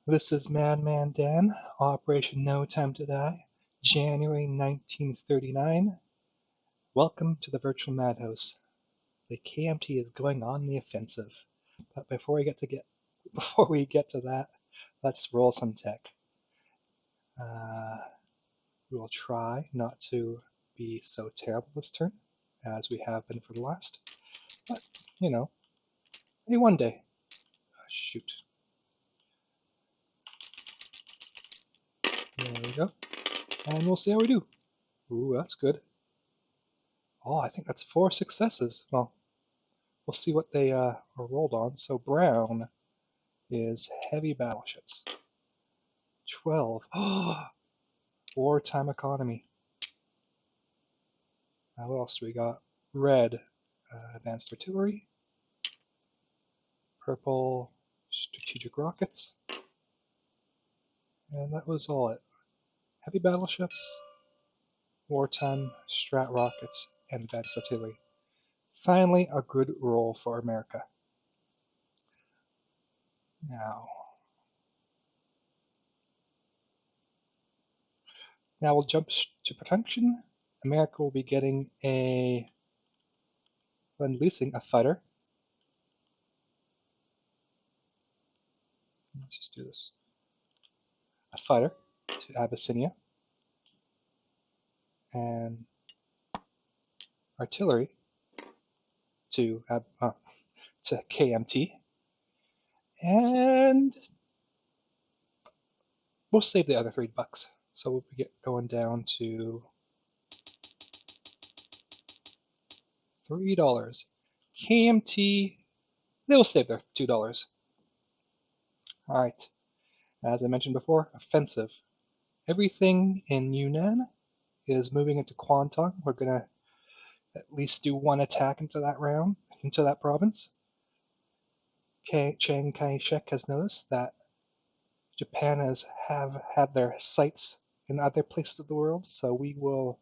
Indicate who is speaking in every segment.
Speaker 1: This is Madman Dan, Operation No Time to Die, January 1939. Welcome to the Virtual Madhouse. The KMT is going on the offensive. But before we get to that, let's roll some tech. We will try not to be so terrible this turn, as we have been for the last. But, maybe one day. Shoot. There we go. And we'll see how we do. Ooh, that's good. Oh, I think that's 4 successes. Well, we'll see what they are rolled on. So brown is heavy battleships. 12. Oh, wartime economy. Now what else do we got? Red, advanced artillery. Purple, strategic rockets. And that was all it. Heavy battleships, wartime, strat rockets, and advanced artillery. Finally, a good roll for America. Now we'll jump to production. America will be getting leasing a fighter. Let's just do this. A fighter to Abyssinia, and artillery to KMT, and we'll save the other $3. So we'll get going down to $3. KMT, they will save their $2. All right, as I mentioned before, offensive. Everything in Yunnan is moving into Kwantung. We're gonna at least do one attack into that province. Chiang Kai-shek has noticed that Japan have had their sights in other places of the world, so we will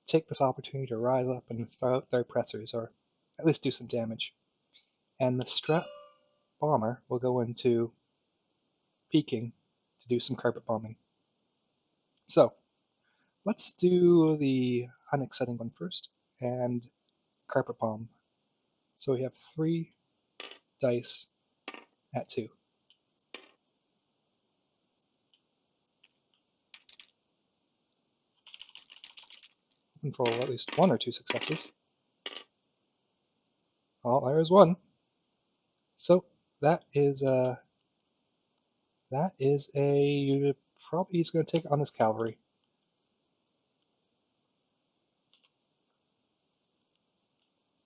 Speaker 1: take this opportunity to rise up and throw out their pressers, or at least do some damage. And the Strat bomber will go into Peking to do some carpet bombing. So let's do the unexciting one first, and carpet bomb. So we have 3 dice at 2. Hoping for at least 1 or 2 successes. Oh, there's 1. So that is a probably he's going to take on this cavalry.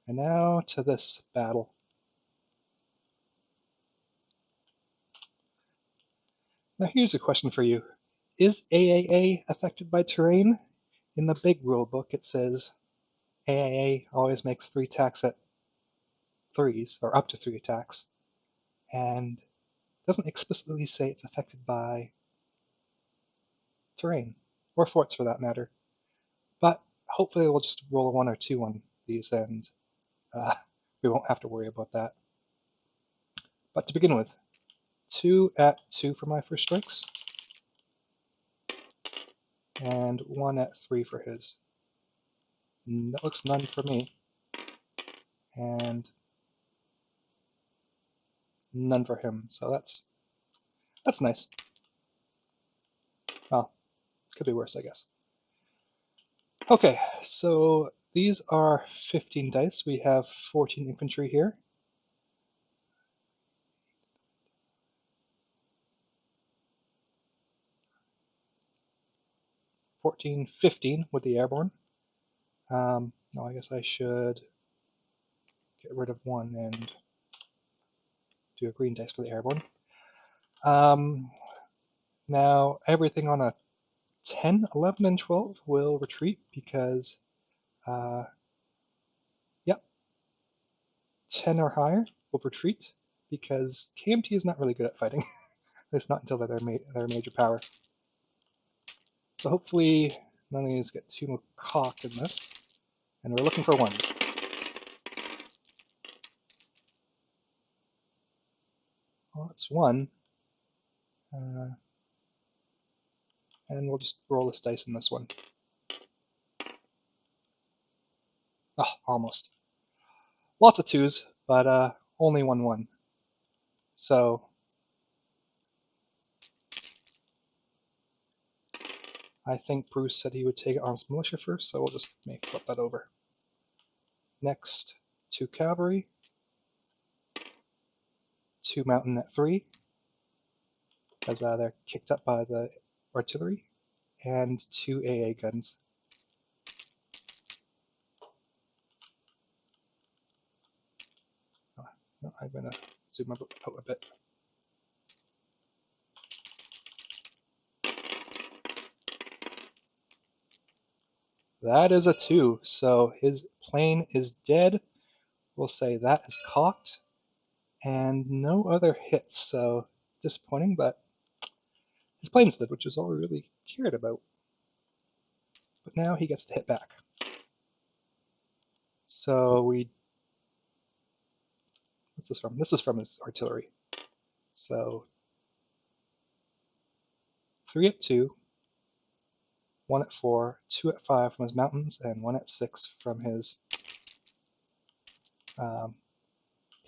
Speaker 1: And now to this battle. Now here's a question for you. Is AAA affected by terrain? In the big rule book it says AAA always makes 3 attacks at 3s, or up to 3 attacks, and doesn't explicitly say it's affected by terrain, or forts for that matter. But hopefully we'll just roll a 1 or 2 on these, and we won't have to worry about that. But to begin with, 2 at 2 for my first strikes, and 1 at 3 for his. That looks none for me, and none for him. So that's nice. Well, could be worse, I guess. Okay, so these are 15 dice. We have 14 infantry here. $14, $15 with the airborne. No, I guess I should get rid of 1 and do a green dice for the airborne. Now everything on a 10, 11, and 12 will retreat because, yep, 10 or higher will retreat because KMT is not really good at fighting. It's not until they're major power. So hopefully none of these get too cocked in this, and we're looking for 1s. Well, that's 1. And we'll just roll this dice in this one. Oh, almost. Lots of 2s, but only 1-1. So I think Bruce said he would take it on his militia first, so we'll just flip that over. Next, 2 cavalry, 2 mountain at 3, as they're kicked up by the artillery, and 2 AA guns. No, I'm going to zoom out a bit. That is a 2, so his plane is dead. We'll say that is cocked, and no other hits, so disappointing, but his plane's dead, which is all we really cared about. But now he gets to hit back. So what's this from? This is from his artillery. So 3 at 2, 1 at 4, 2 at 5 from his mountains, and 1 at 6 from his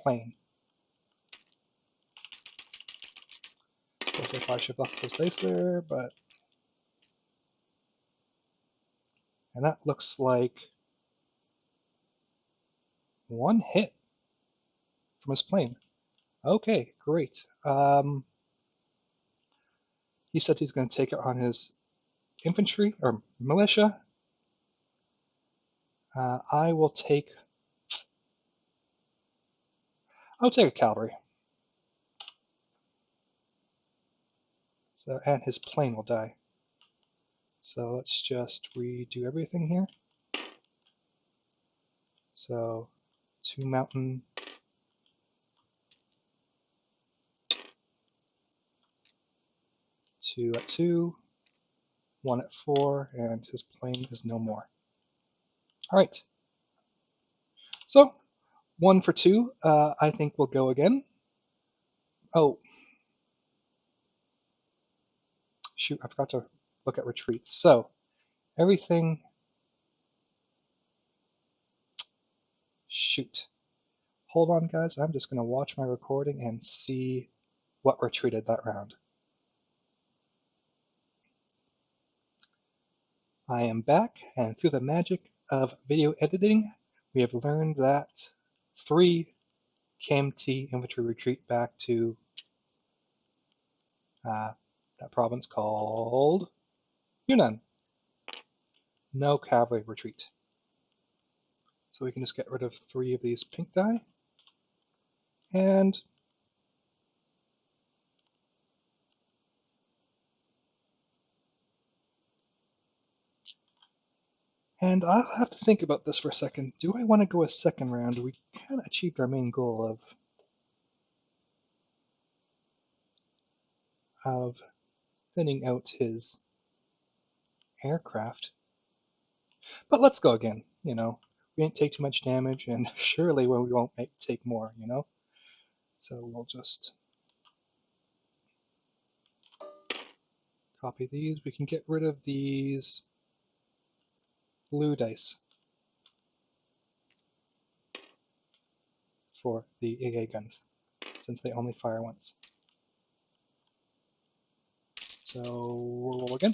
Speaker 1: plane. So I probably should have left those dice there, but... And that looks like 1 hit from his plane. Okay, great. He said he's going to take it on his infantry, or militia. I'll take a cavalry. So, and his plane will die. So let's just redo everything here. So 2 mountain, 2 at 2, 1 at 4, and his plane is no more. All right. So 1 for 2. I think we'll go again. Oh, shoot! I forgot to look at retreats. So everything. Shoot. Hold on, guys. I'm just going to watch my recording and see what retreated that round. I am back, and through the magic of video editing, we have learned that 3 KMT infantry retreat back to that province called Yunnan. No cavalry retreat. So we can just get rid of 3 of these pink die. And I'll have to think about this for a second. Do I want to go a second round? We kind of achieved our main goal of thinning out his aircraft. But let's go again, you know. We didn't take too much damage, and surely we won't take more, you know. So we'll just copy these. We can get rid of these blue dice for the AA guns, since they only fire once. So we'll roll again.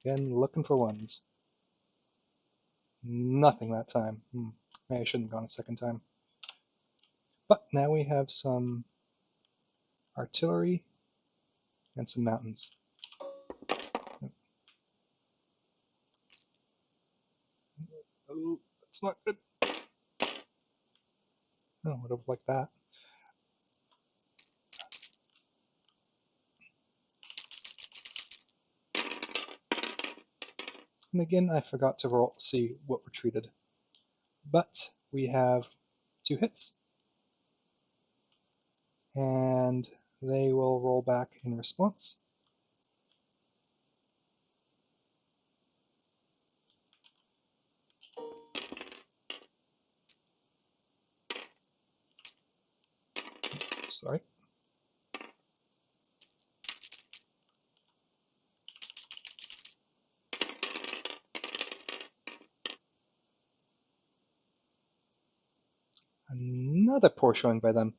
Speaker 1: Again, looking for 1s. Nothing that time. Maybe I shouldn't have gone a second time. But now we have some artillery and some mountains. Oh, that's not good. Oh, would have liked that. And again, I forgot to see what retreated. But we have 2 hits. And they will roll back in response. Sorry. Another poor showing by them.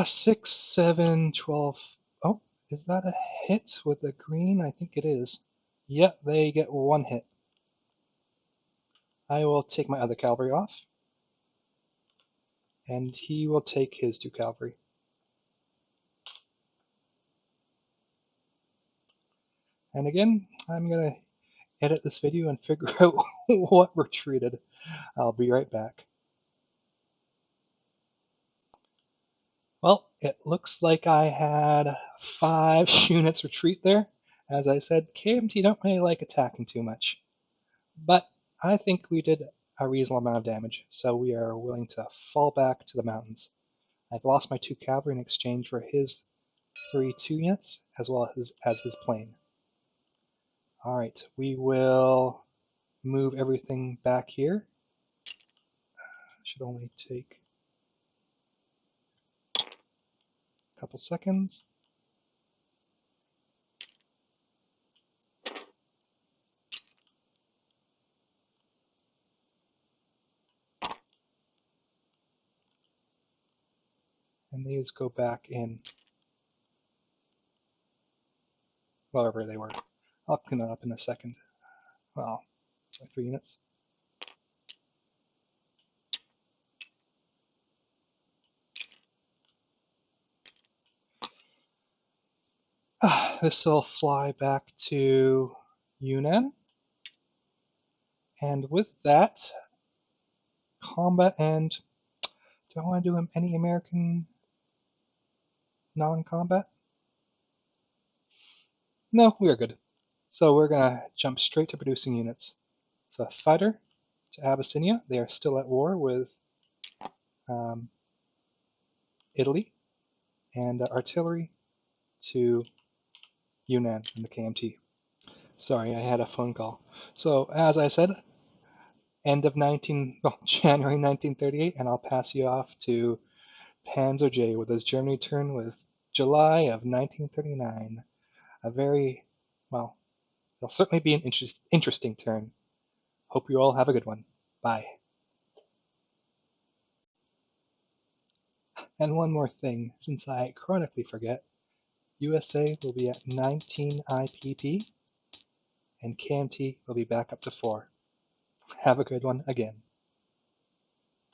Speaker 1: 6, 7, 12. Oh, is that a hit with the green? I think it is. Yep, they get one hit. I will take my other cavalry off. And he will take his 2 cavalry. And again, I'm going to edit this video and figure out what retreated. I'll be right back. Well, it looks like I had 5 units retreat there. As I said, KMT don't really like attacking too much. But I think we did a reasonable amount of damage, so we are willing to fall back to the mountains. I've lost my 2 cavalry in exchange for his 3 2 units, as well as his plane. Alright, we will move everything back here. Should only take a couple seconds. And these go back in wherever they were. I'll clean that up in a second. Well, 3 units. This will fly back to Yunnan. And with that, combat end. Do I want to do any American non-combat? No, we are good. So we're going to jump straight to producing units. So fighter to Abyssinia. They are still at war with Italy. And artillery to Yunnan in the KMT. Sorry, I had a phone call. So as I said, January 1938, and I'll pass you off to Panzer J with his Germany turn with July of 1939. A very, well, it'll certainly be an interesting turn. Hope you all have a good one. Bye. And one more thing, since I chronically forget, USA will be at 19 IPP, and KMT will be back up to 4. Have a good one again.